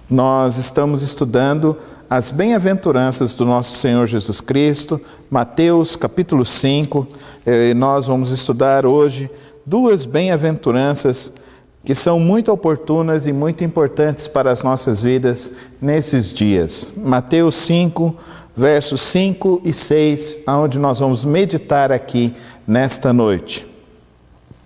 Nós estamos estudando as bem-aventuranças do nosso Senhor Jesus Cristo, Mateus capítulo 5, e nós vamos estudar hoje duas bem-aventuranças que são muito oportunas e muito importantes para as nossas vidas nesses dias. Mateus 5, versos 5 e 6, onde nós vamos meditar aqui nesta noite.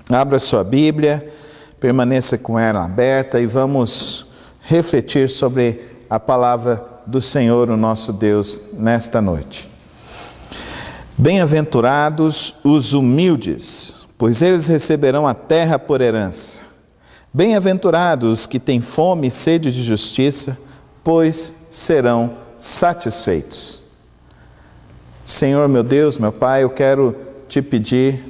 Abra sua Bíblia, permaneça com ela aberta e vamos refletir sobre a palavra do Senhor, o nosso Deus, nesta noite. Bem-aventurados os humildes, pois eles receberão a terra por herança. Bem-aventurados os que têm fome e sede de justiça, pois serão satisfeitos. Senhor, meu Deus, meu Pai, eu quero te pedir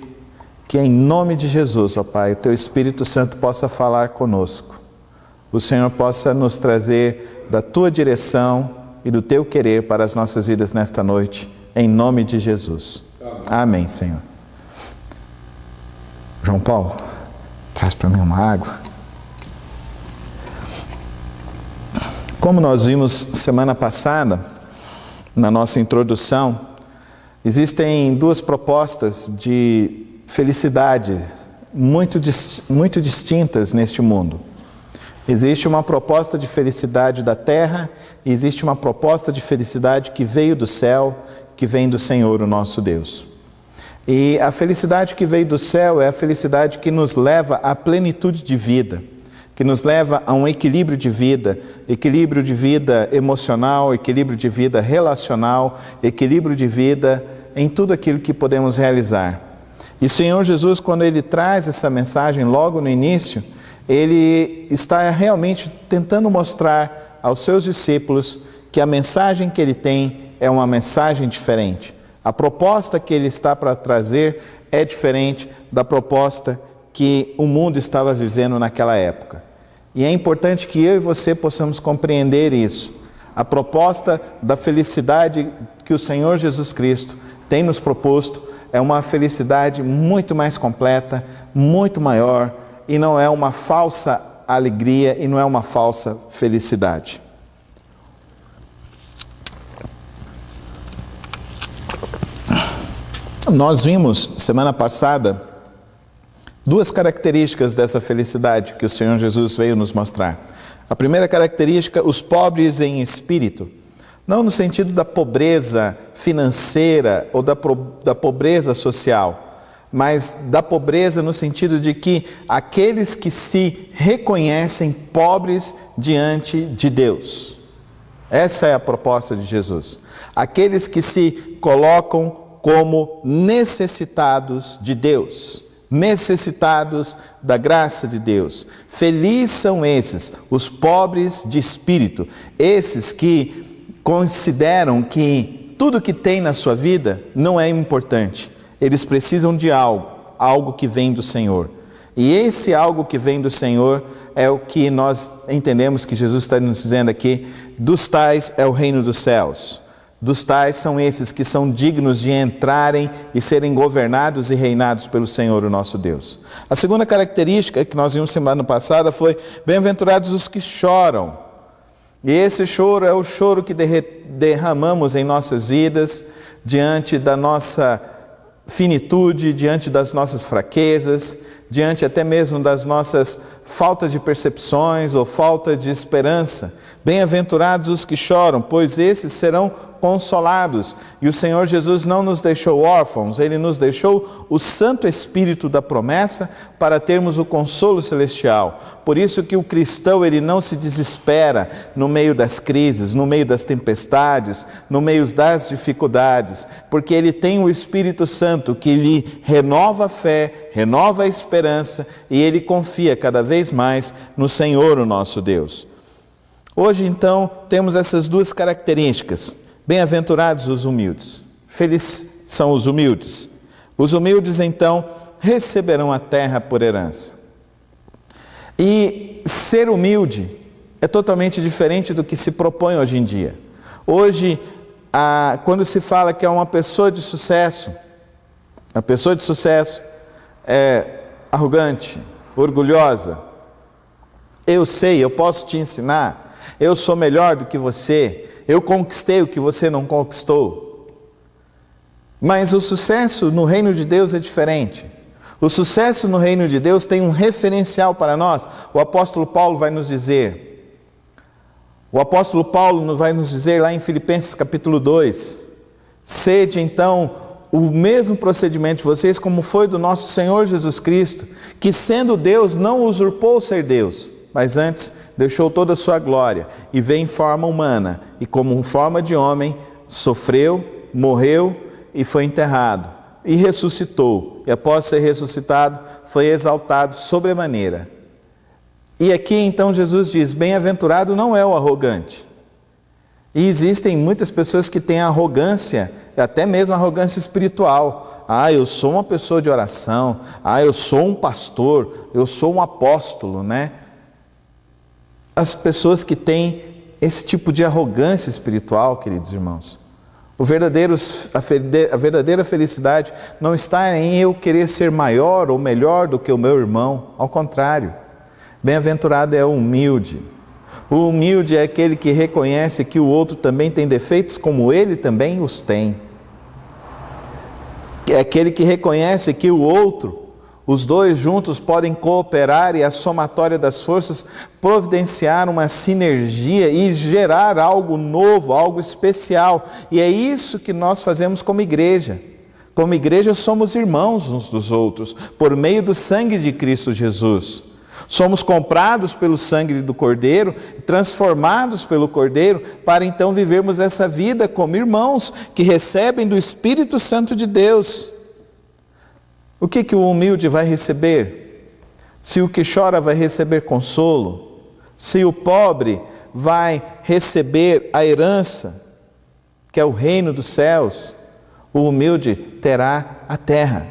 que em nome de Jesus, ó Pai, o Teu Espírito Santo possa falar conosco. O Senhor possa nos trazer da Tua direção e do Teu querer para as nossas vidas nesta noite, em nome de Jesus. Amém, Senhor. João Paulo, traz para mim uma água. Como nós vimos semana passada, na nossa introdução, existem duas propostas de felicidade muito distintas neste mundo. Existe uma proposta de felicidade da terra e existe uma proposta de felicidade que veio do céu, que vem do Senhor, o nosso Deus. E a felicidade que veio do céu é a felicidade que nos leva à plenitude de vida, que nos leva a um equilíbrio de vida emocional, equilíbrio de vida relacional, equilíbrio de vida em tudo aquilo que podemos realizar. E o Senhor Jesus, quando Ele traz essa mensagem logo no início, Ele está realmente tentando mostrar aos seus discípulos que a mensagem que Ele tem é uma mensagem diferente. A proposta que Ele está para trazer é diferente da proposta que o mundo estava vivendo naquela época. E é importante que eu e você possamos compreender isso. A proposta da felicidade que o Senhor Jesus Cristo tem nos proposto é uma felicidade muito mais completa, muito maior, e não é uma falsa alegria e não é uma falsa felicidade. Nós vimos semana passada duas características dessa felicidade que o Senhor Jesus veio nos mostrar. A primeira característica, os pobres em espírito. Não no sentido da pobreza financeira ou da pobreza social, mas da pobreza no sentido de que aqueles que se reconhecem pobres diante de Deus. Essa é a proposta de Jesus. Aqueles que se colocam como necessitados de Deus, necessitados da graça de Deus. Felizes são esses, os pobres de espírito, esses que consideram que tudo que tem na sua vida não é importante. Eles precisam de algo que vem do Senhor. E esse algo que vem do Senhor é o que nós entendemos que Jesus está nos dizendo aqui, dos tais é o reino dos céus. Dos tais são esses que são dignos de entrarem e serem governados e reinados pelo Senhor, o nosso Deus. A segunda característica que nós vimos semana passada foi: bem-aventurados os que choram. E esse choro é o choro que derramamos em nossas vidas, diante da nossa finitude, diante das nossas fraquezas, diante até mesmo das nossas faltas de percepções ou falta de esperança. Bem-aventurados os que choram, pois esses serão consolados. E o Senhor Jesus não nos deixou órfãos, Ele nos deixou o Santo Espírito da promessa para termos o consolo celestial. Por isso que o cristão, ele não se desespera no meio das crises, no meio das tempestades, no meio das dificuldades, porque ele tem o Espírito Santo que lhe renova a fé, renova a esperança e ele confia cada vez mais no Senhor, o nosso Deus. Hoje, então, temos essas duas características. Bem-aventurados os humildes. Felizes são os humildes. Os humildes, então, receberão a terra por herança. E ser humilde é totalmente diferente do que se propõe hoje em dia. Hoje, quando se fala que é uma pessoa de sucesso, a pessoa de sucesso é arrogante, orgulhosa. Eu sei, eu posso te ensinar. Eu sou melhor do que você, eu conquistei o que você não conquistou. Mas o sucesso no reino de Deus é diferente. O sucesso no reino de Deus tem um referencial para nós. O apóstolo Paulo vai nos dizer lá em Filipenses capítulo 2, sede então o mesmo procedimento de vocês como foi do nosso Senhor Jesus Cristo, que sendo Deus não usurpou ser Deus, mas antes deixou toda a sua glória e veio em forma humana e como em forma de homem sofreu, morreu e foi enterrado e ressuscitou, e após ser ressuscitado foi exaltado sobremaneira. E aqui então Jesus diz, bem-aventurado não é o arrogante. E existem muitas pessoas que têm arrogância, até mesmo arrogância espiritual. Eu sou uma pessoa de oração, eu sou um pastor, eu sou um apóstolo, né? As pessoas que têm esse tipo de arrogância espiritual, queridos irmãos, a verdadeira felicidade não está em eu querer ser maior ou melhor do que o meu irmão. Ao contrário, bem-aventurado é o humilde. O humilde é aquele que reconhece que o outro também tem defeitos como ele também os tem. É aquele que reconhece que o outro, os dois juntos podem cooperar e a somatória das forças providenciar uma sinergia e gerar algo novo, algo especial. E é isso que nós fazemos como igreja. Como igreja somos irmãos uns dos outros, por meio do sangue de Cristo Jesus. Somos comprados pelo sangue do Cordeiro, transformados pelo Cordeiro, para então vivermos essa vida como irmãos que recebem do Espírito Santo de Deus. O que o humilde vai receber? Se o que chora vai receber consolo, se o pobre vai receber a herança, que é o reino dos céus, o humilde terá a terra.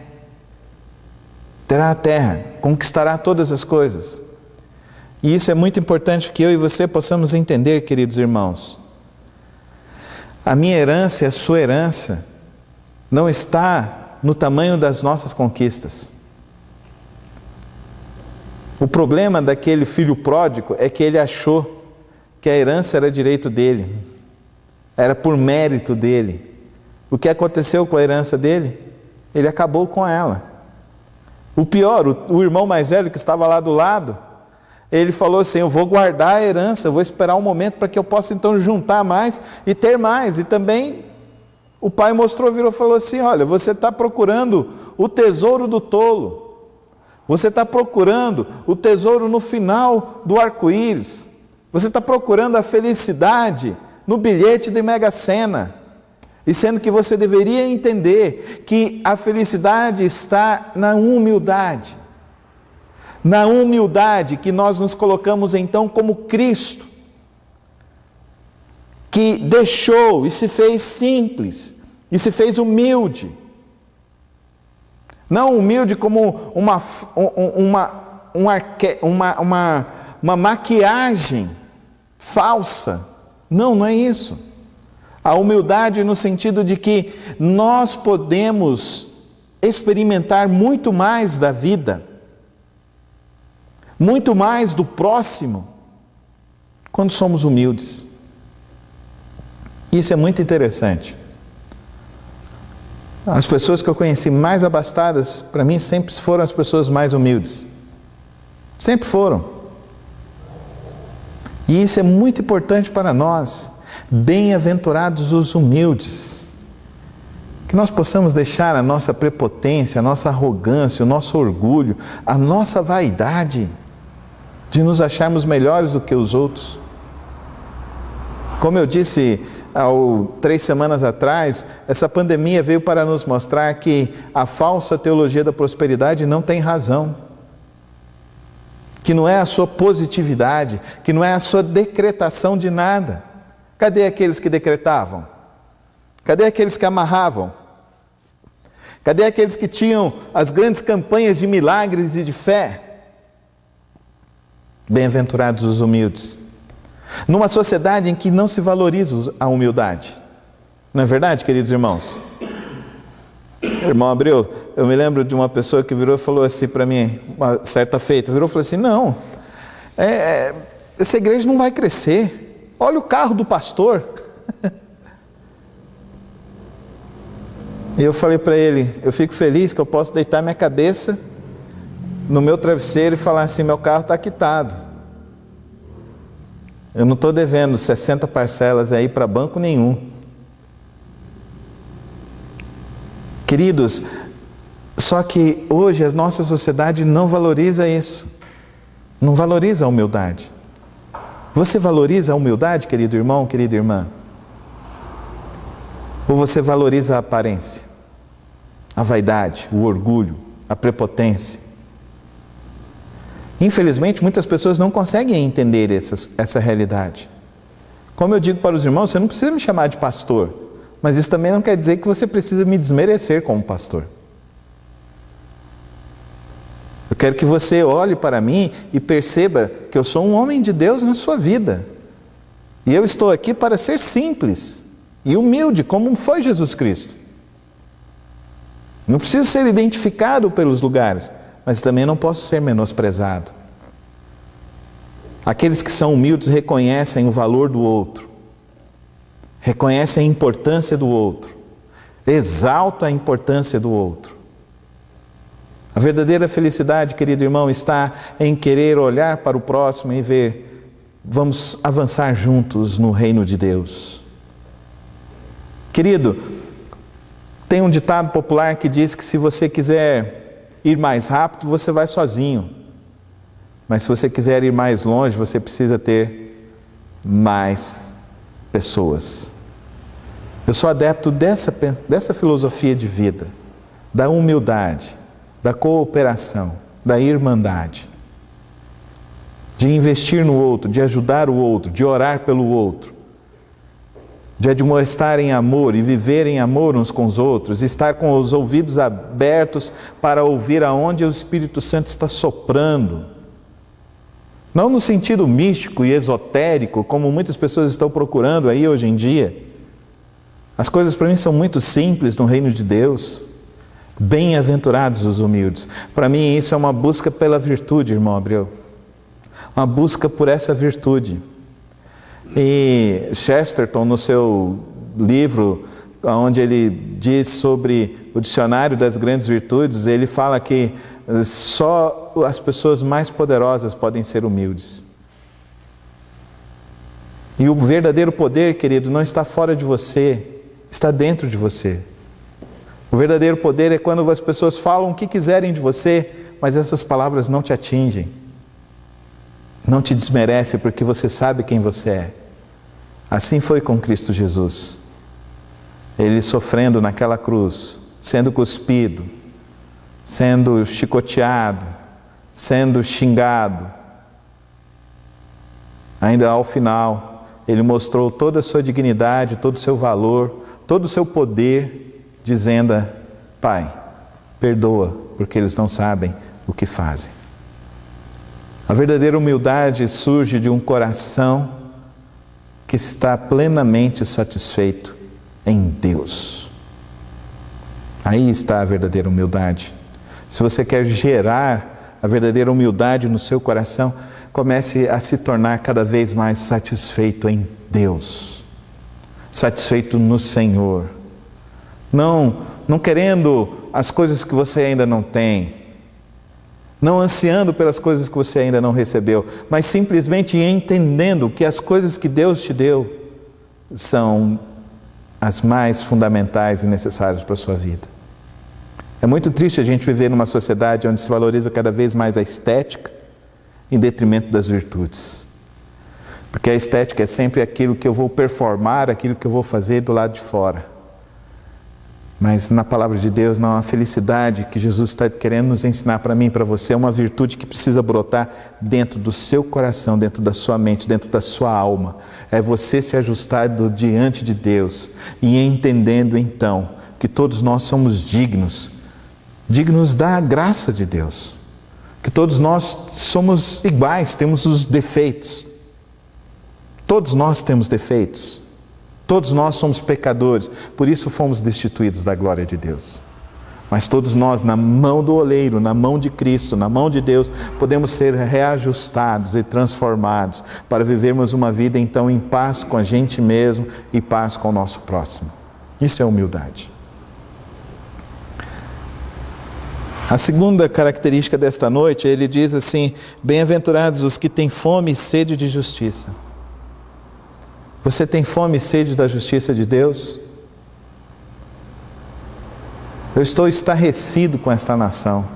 Terá a terra, conquistará todas as coisas. E isso é muito importante que eu e você possamos entender, queridos irmãos. A minha herança e a sua herança não está no tamanho das nossas conquistas. O problema daquele filho pródigo é que ele achou que a herança era direito dele, era por mérito dele. O que aconteceu com a herança dele? Ele acabou com ela. O pior, o irmão mais velho que estava lá do lado, ele falou assim, eu vou guardar a herança, eu vou esperar um momento para que eu possa então juntar mais e ter mais. E também o pai virou e falou assim, olha, você está procurando o tesouro do tolo, você está procurando o tesouro no final do arco-íris, você está procurando a felicidade no bilhete de Mega Sena, e sendo que você deveria entender que a felicidade está na humildade que nós nos colocamos então como Cristo, que deixou e se fez simples, e se fez humilde. Não humilde como uma maquiagem falsa. Não é isso. A humildade no sentido de que nós podemos experimentar muito mais da vida, muito mais do próximo, quando somos humildes. Isso é muito interessante. As pessoas que eu conheci mais abastadas, para mim, sempre foram as pessoas mais humildes. Sempre foram. E isso é muito importante para nós. Bem-aventurados os humildes. Que nós possamos deixar a nossa prepotência, a nossa arrogância, o nosso orgulho, a nossa vaidade, de nos acharmos melhores do que os outros. Como eu disse 3 semanas atrás, essa pandemia veio para nos mostrar que a falsa teologia da prosperidade não tem razão, que não é a sua positividade, que não é a sua decretação de nada. Cadê aqueles que decretavam? Cadê aqueles que amarravam? Cadê aqueles que tinham as grandes campanhas de milagres e de fé? Bem-aventurados os humildes. Numa sociedade em que não se valoriza a humildade. Não é verdade, queridos irmãos? Irmão Abreu, eu me lembro de uma pessoa que virou e falou assim para mim, uma certa feita, virou e falou assim, não, essa igreja não vai crescer. Olha o carro do pastor. E eu falei para ele, eu fico feliz que eu posso deitar minha cabeça no meu travesseiro e falar assim, meu carro está quitado. Eu não estou devendo 60 parcelas aí para banco nenhum. Queridos, só que hoje a nossa sociedade não valoriza isso. Não valoriza a humildade. Você valoriza a humildade, querido irmão, querida irmã? Ou você valoriza a aparência, a vaidade, o orgulho, a prepotência? Infelizmente, muitas pessoas não conseguem entender essa realidade. Como eu digo para os irmãos, você não precisa me chamar de pastor, mas isso também não quer dizer que você precisa me desmerecer como pastor. Eu quero que você olhe para mim e perceba que eu sou um homem de Deus na sua vida. E eu estou aqui para ser simples e humilde, como foi Jesus Cristo. Não preciso ser identificado pelos lugares, mas também não posso ser menosprezado. Aqueles que são humildes reconhecem o valor do outro, reconhecem a importância do outro, exaltam a importância do outro. A verdadeira felicidade, querido irmão, está em querer olhar para o próximo e ver, vamos avançar juntos no reino de Deus. Querido, tem um ditado popular que diz que se você quiser ir mais rápido, você vai sozinho. Mas se você quiser ir mais longe, você precisa ter mais pessoas. Eu sou adepto dessa filosofia de vida, da humildade, da cooperação, da irmandade, de investir no outro, de ajudar o outro, de orar pelo outro, de admoestar em amor e viver em amor uns com os outros, estar com os ouvidos abertos para ouvir aonde o Espírito Santo está soprando. Não no sentido místico e esotérico, como muitas pessoas estão procurando aí hoje em dia. As coisas para mim são muito simples no reino de Deus. Bem-aventurados os humildes. Para mim isso é uma busca pela virtude, irmão Abreu. Uma busca por essa virtude. E Chesterton, no seu livro, onde ele diz sobre o dicionário das grandes virtudes, ele fala que só as pessoas mais poderosas podem ser humildes. E o verdadeiro poder, querido, não está fora de você, está dentro de você. O verdadeiro poder é quando as pessoas falam o que quiserem de você, mas essas palavras não te atingem, não te desmerecem, porque você sabe quem você é. Assim foi com Cristo Jesus. Ele sofrendo naquela cruz, sendo cuspido, sendo chicoteado, sendo xingado. Ainda ao final, ele mostrou toda a sua dignidade, todo o seu valor, todo o seu poder, dizendo: Pai, perdoa, porque eles não sabem o que fazem. A verdadeira humildade surge de um coração que está plenamente satisfeito em Deus. Aí está a verdadeira humildade. Se você quer gerar a verdadeira humildade no seu coração, comece a se tornar cada vez mais satisfeito em Deus, satisfeito no Senhor, não querendo as coisas que você ainda não tem, não ansiando pelas coisas que você ainda não recebeu, mas simplesmente entendendo que as coisas que Deus te deu são as mais fundamentais e necessárias para a sua vida. É muito triste a gente viver numa sociedade onde se valoriza cada vez mais a estética em detrimento das virtudes. Porque a estética é sempre aquilo que eu vou performar, aquilo que eu vou fazer do lado de fora. Mas na palavra de Deus, não, a felicidade que Jesus está querendo nos ensinar para mim e para você é uma virtude que precisa brotar dentro do seu coração, dentro da sua mente, dentro da sua alma. É você se ajustar diante de Deus e entendendo então que todos nós somos dignos da graça de Deus. Que todos nós somos iguais, temos os defeitos. Todos nós temos defeitos. Todos nós somos pecadores, por isso fomos destituídos da glória de Deus. Mas todos nós, na mão do oleiro, na mão de Cristo, na mão de Deus, podemos ser reajustados e transformados para vivermos uma vida então em paz com a gente mesmo e paz com o nosso próximo. Isso é humildade. A segunda característica desta noite, ele diz assim: bem-aventurados os que têm fome e sede de justiça. Você tem fome e sede da justiça de Deus? Eu estou estarrecido com esta nação.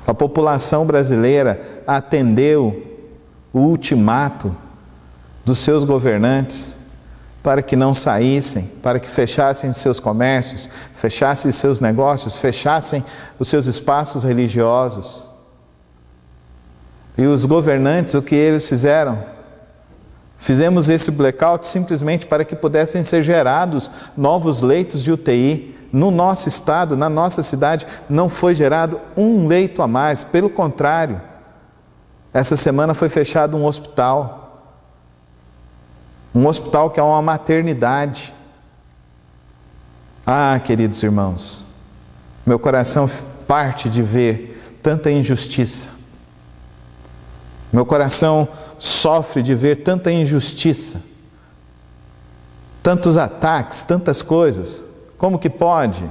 A população brasileira atendeu o ultimato dos seus governantes para que não saíssem, para que fechassem seus comércios, fechassem seus negócios, fechassem os seus espaços religiosos. E os governantes, o que eles fizeram? Fizemos esse blackout simplesmente para que pudessem ser gerados novos leitos de UTI. No nosso estado, na nossa cidade, não foi gerado um leito a mais. Pelo contrário, essa semana foi fechado um hospital. Um hospital que é uma maternidade. Ah, queridos irmãos, meu coração parte de ver tanta injustiça. Meu coração sofre de ver tanta injustiça. Tantos ataques, tantas coisas. Como que pode?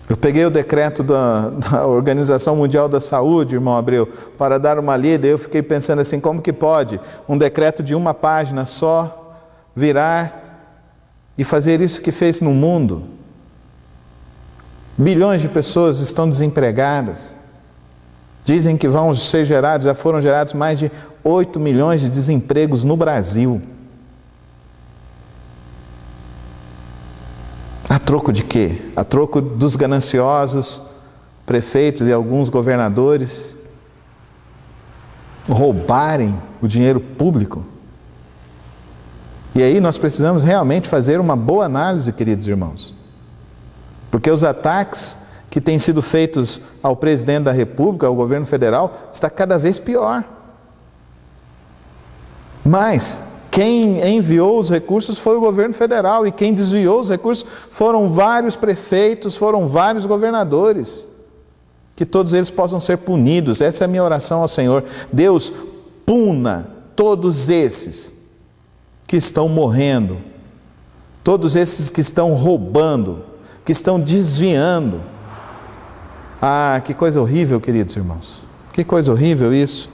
Eu peguei o decreto da Organização Mundial da Saúde, irmão Abreu, para dar uma lida, e eu fiquei pensando assim, como que pode um decreto de uma página só virar e fazer isso que fez no mundo? Bilhões de pessoas estão desempregadas. Dizem que vão ser gerados, já foram gerados mais de 8 milhões de desempregos no Brasil. A troco de quê? A troco dos gananciosos prefeitos e alguns governadores roubarem o dinheiro público. E aí nós precisamos realmente fazer uma boa análise, queridos irmãos. Porque os ataques que têm sido feitos ao presidente da República, ao governo federal, está cada vez pior. Mas quem enviou os recursos foi o governo federal, e quem desviou os recursos foram vários prefeitos, foram vários governadores. Que todos eles possam ser punidos. Essa é a minha oração ao Senhor. Deus, puna todos esses que estão morrendo, todos esses que estão roubando, que estão desviando. Ah, que coisa horrível, queridos irmãos. Que coisa horrível isso.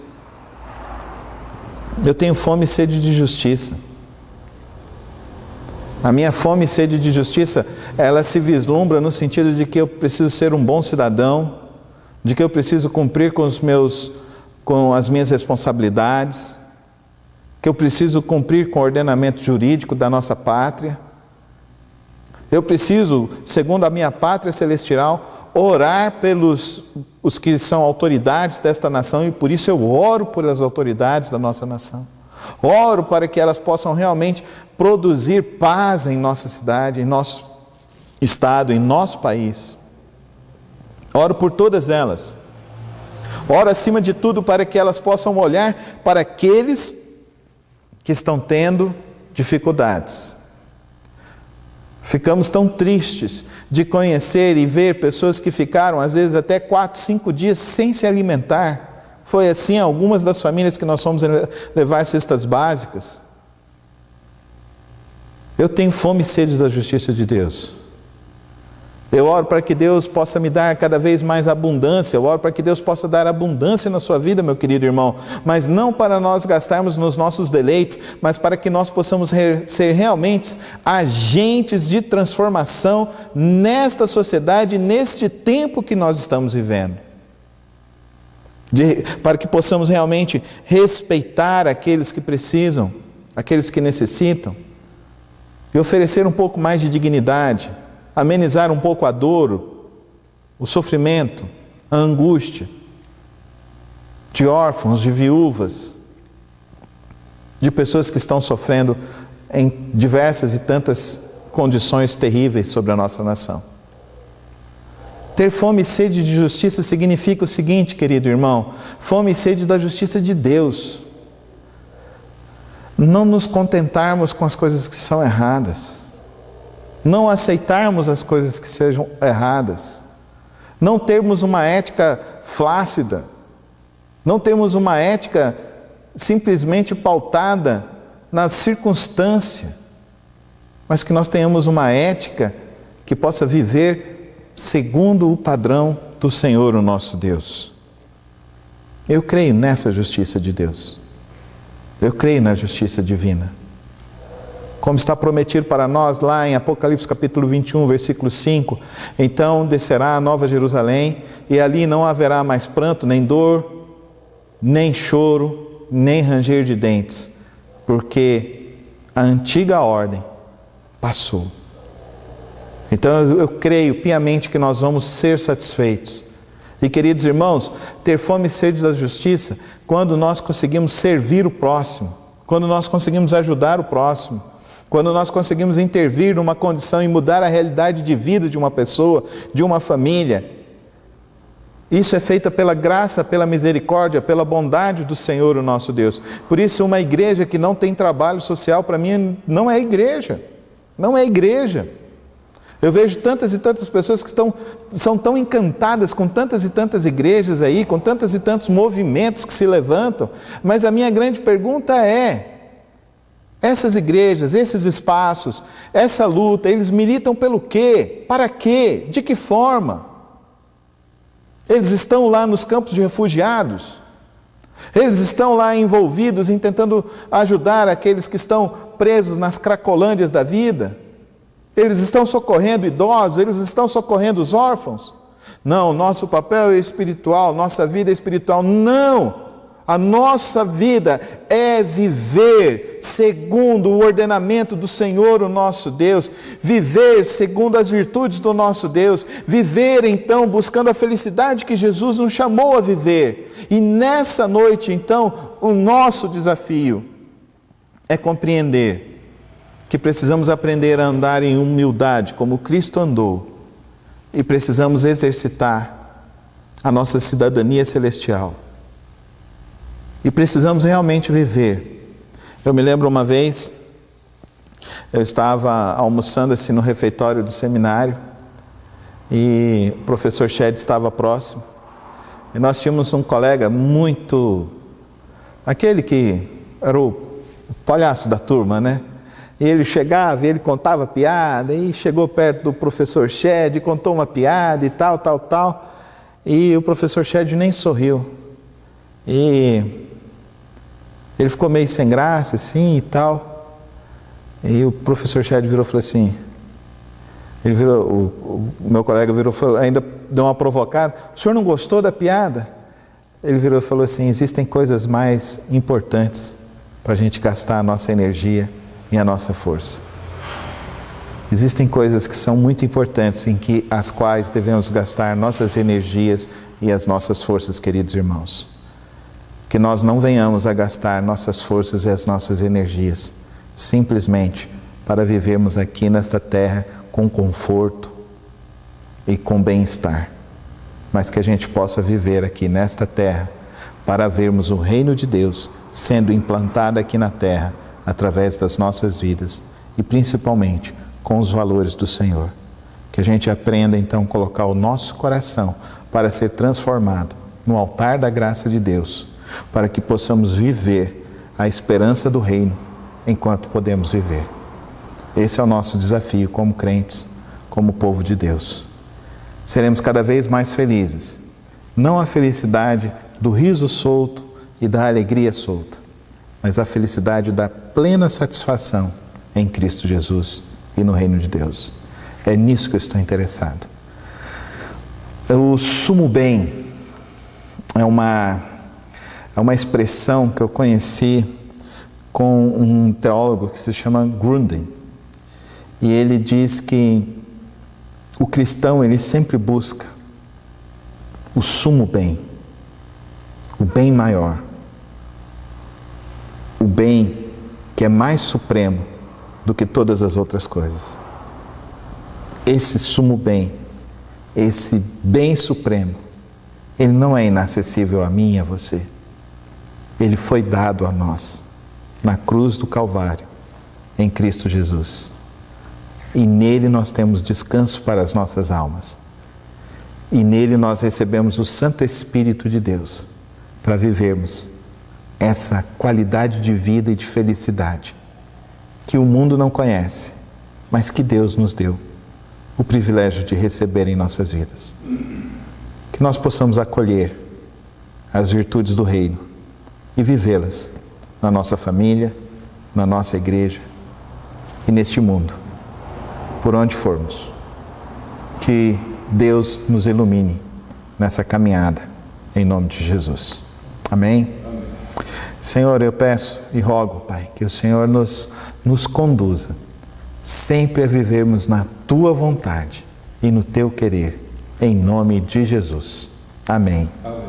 Eu tenho fome e sede de justiça. A minha fome e sede de justiça, ela se vislumbra no sentido de que eu preciso ser um bom cidadão, de que eu preciso cumprir com as minhas responsabilidades, que eu preciso cumprir com o ordenamento jurídico da nossa pátria. Eu preciso, segundo a minha pátria celestial, orar pelos os que são autoridades desta nação, e por isso eu oro pelas autoridades da nossa nação. Oro para que elas possam realmente produzir paz em nossa cidade, em nosso estado, em nosso país. Oro por todas elas. Oro acima de tudo para que elas possam olhar para aqueles que estão tendo dificuldades. Ficamos tão tristes de conhecer e ver pessoas que ficaram, às vezes, até 4, 5 dias sem se alimentar. Foi assim algumas das famílias que nós fomos levar cestas básicas. Eu tenho fome e sede da justiça de Deus. Eu oro para que Deus possa me dar cada vez mais abundância. Eu oro para que Deus possa dar abundância na sua vida, meu querido irmão. Mas não para nós gastarmos nos nossos deleites, mas para que nós possamos ser realmente agentes de transformação nesta sociedade, neste tempo que nós estamos vivendo. Para que possamos realmente respeitar aqueles que precisam, aqueles que necessitam, e oferecer um pouco mais de dignidade, amenizar um pouco a dor, o sofrimento, a angústia de órfãos, de viúvas, de pessoas que estão sofrendo em diversas e tantas condições terríveis sobre a nossa nação. Ter fome e sede de justiça significa o seguinte, querido irmão: fome e sede da justiça de Deus. Não nos contentarmos com as coisas que são erradas. não aceitarmos as coisas que sejam erradas, não termos uma ética flácida, não termos uma ética simplesmente pautada na circunstância, mas que nós tenhamos uma ética que possa viver segundo o padrão do Senhor, o nosso Deus. Eu creio nessa justiça de Deus. Eu creio na justiça divina. Como está prometido para nós lá em Apocalipse capítulo 21, versículo 5, então descerá a nova Jerusalém, e ali não haverá mais pranto, nem dor, nem choro, nem ranger de dentes, porque a antiga ordem passou. Então eu creio piamente que nós vamos ser satisfeitos. E queridos irmãos, ter fome e sede da justiça, quando nós conseguimos servir o próximo, quando nós conseguimos ajudar o próximo, quando nós conseguimos intervir numa condição e mudar a realidade de vida de uma pessoa, de uma família. Isso é feito pela graça, pela misericórdia, pela bondade do Senhor, o nosso Deus. Por isso, uma igreja que não tem trabalho social, para mim, não é igreja. Não é igreja. Eu vejo tantas e tantas pessoas que são tão encantadas com tantas e tantas igrejas aí, com tantos e tantos movimentos que se levantam, mas a minha grande pergunta é: essas igrejas, esses espaços, essa luta, eles militam pelo quê? Para quê? De que forma? Eles estão lá nos campos de refugiados? Eles estão lá envolvidos em tentando ajudar aqueles que estão presos nas cracolândias da vida? Eles estão socorrendo idosos, eles estão socorrendo os órfãos? Não, nosso papel é espiritual, nossa vida é espiritual. Não! A nossa vida é viver segundo o ordenamento do Senhor, o nosso Deus, viver segundo as virtudes do nosso Deus, viver então buscando a felicidade que Jesus nos chamou a viver. E nessa noite então, o nosso desafio é compreender que precisamos aprender a andar em humildade como Cristo andou, e precisamos exercitar a nossa cidadania celestial. E precisamos realmente viver. Eu me lembro uma vez, eu estava almoçando assim no refeitório do seminário, e o professor Shed estava próximo, e nós tínhamos um colega muito, aquele que era o palhaço da turma, né? E ele chegava, e ele contava piada, e chegou perto do professor Shed, contou uma piada e tal, e o professor Shed nem sorriu. E ele ficou meio sem graça, assim, e tal. E o professor Shed virou e falou assim, o meu colega virou e falou, ainda deu uma provocada: o senhor não gostou da piada? Ele virou e falou assim: existem coisas mais importantes para a gente gastar a nossa energia e a nossa força. Existem coisas que são muito importantes as quais devemos gastar nossas energias e as nossas forças, queridos irmãos. Que nós não venhamos a gastar nossas forças e as nossas energias simplesmente para vivermos aqui nesta terra com conforto e com bem-estar, mas que a gente possa viver aqui nesta terra para vermos o reino de Deus sendo implantado aqui na terra através das nossas vidas e principalmente com os valores do Senhor. Que a gente aprenda então a colocar o nosso coração para ser transformado no altar da graça de Deus, para que possamos viver a esperança do reino enquanto podemos viver. Esse é o nosso desafio como crentes, como povo de Deus. Seremos cada vez mais felizes, não a felicidade do riso solto e da alegria solta, mas a felicidade da plena satisfação em Cristo Jesus e no reino de Deus. É nisso que eu estou interessado. O sumo bem é uma expressão que eu conheci com um teólogo que se chama Grudem. E ele diz que o cristão, ele sempre busca o sumo bem, o bem maior, o bem que é mais supremo do que todas as outras coisas. Esse sumo bem, esse bem supremo, ele não é inacessível a mim e a você. Ele foi dado a nós na cruz do Calvário, em Cristo Jesus. E nele nós temos descanso para as nossas almas. E nele nós recebemos o Santo Espírito de Deus para vivermos essa qualidade de vida e de felicidade que o mundo não conhece, mas que Deus nos deu o privilégio de receber em nossas vidas. Que nós possamos acolher as virtudes do reino e vivê-las na nossa família, na nossa igreja e neste mundo, por onde formos. Que Deus nos ilumine nessa caminhada, em nome de Jesus. Amém? Amém. Senhor, eu peço e rogo, Pai, que o Senhor nos conduza sempre a vivermos na Tua vontade e no Teu querer, em nome de Jesus. Amém. Amém.